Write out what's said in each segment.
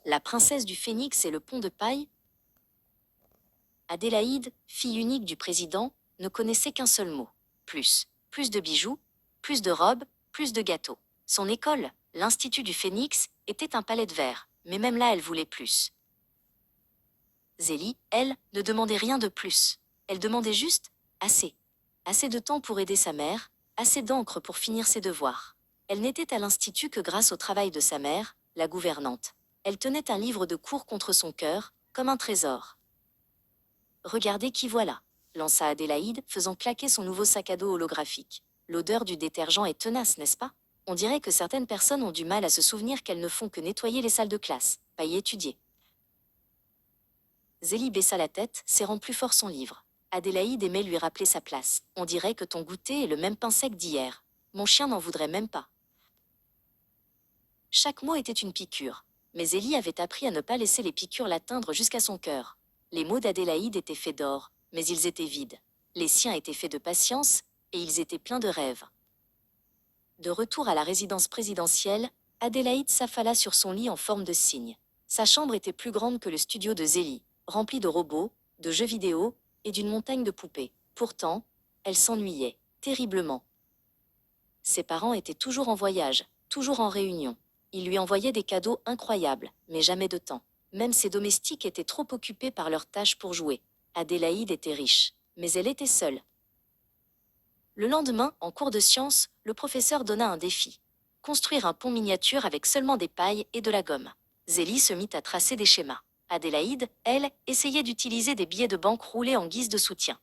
La princesse du Phénix et le pont de paille? Adélaïde, fille unique du président, ne connaissait qu'un seul mot. Plus. Plus de bijoux, plus de robes, plus de gâteaux. Son école, l'Institut du Phénix, était un palais de verre, mais même là elle voulait plus. Zélie, elle, ne demandait rien de plus. Elle demandait juste assez. Assez de temps pour aider sa mère, assez d'encre pour finir ses devoirs. Elle n'était à l'institut que grâce au travail de sa mère, la gouvernante. Elle tenait un livre de cours contre son cœur, comme un trésor. Regardez qui voilà, lança Adélaïde, faisant claquer son nouveau sac à dos holographique. L'odeur du détergent est tenace, n'est-ce pas? On dirait que certaines personnes ont du mal à se souvenir qu'elles ne font que nettoyer les salles de classe, pas y étudier. Zélie baissa la tête, serrant plus fort son livre. Adélaïde aimait lui rappeler sa place. On dirait que ton goûter est le même pain sec d'hier. Mon chien n'en voudrait même pas. Chaque mot était une piqûre. Mais Zélie avait appris à ne pas laisser les piqûres l'atteindre jusqu'à son cœur. Les mots d'Adélaïde étaient faits d'or, mais ils étaient vides. Les siens étaient faits de patience, et ils étaient pleins de rêves. De retour à la résidence présidentielle, Adélaïde s'affala sur son lit en forme de cygne. Sa chambre était plus grande que le studio de Zélie, remplie de robots, de jeux vidéo et d'une montagne de poupées. Pourtant, elle s'ennuyait, terriblement. Ses parents étaient toujours en voyage, toujours en réunion. Ils lui envoyaient des cadeaux incroyables, mais jamais de temps. Même ses domestiques étaient trop occupés par leurs tâches pour jouer. Adélaïde était riche, mais elle était seule. Le lendemain, en cours de sciences, le professeur donna un défi. Construire un pont miniature avec seulement des pailles et de la gomme. Zélie se mit à tracer des schémas. Adélaïde, elle, essayait d'utiliser des billets de banque roulés en guise de soutien.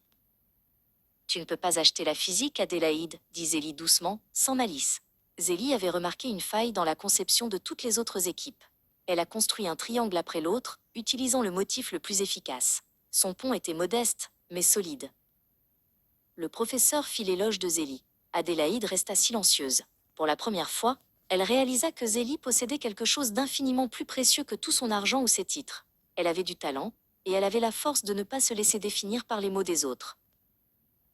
Tu ne peux pas acheter la physique, Adélaïde, dit Zélie doucement, sans malice. Zélie avait remarqué une faille dans la conception de toutes les autres équipes. Elle a construit un triangle après l'autre, utilisant le motif le plus efficace. Son pont était modeste, mais solide. Le professeur fit l'éloge de Zélie. Adélaïde resta silencieuse. Pour la première fois, elle réalisa que Zélie possédait quelque chose d'infiniment plus précieux que tout son argent ou ses titres. Elle avait du talent, et elle avait la force de ne pas se laisser définir par les mots des autres.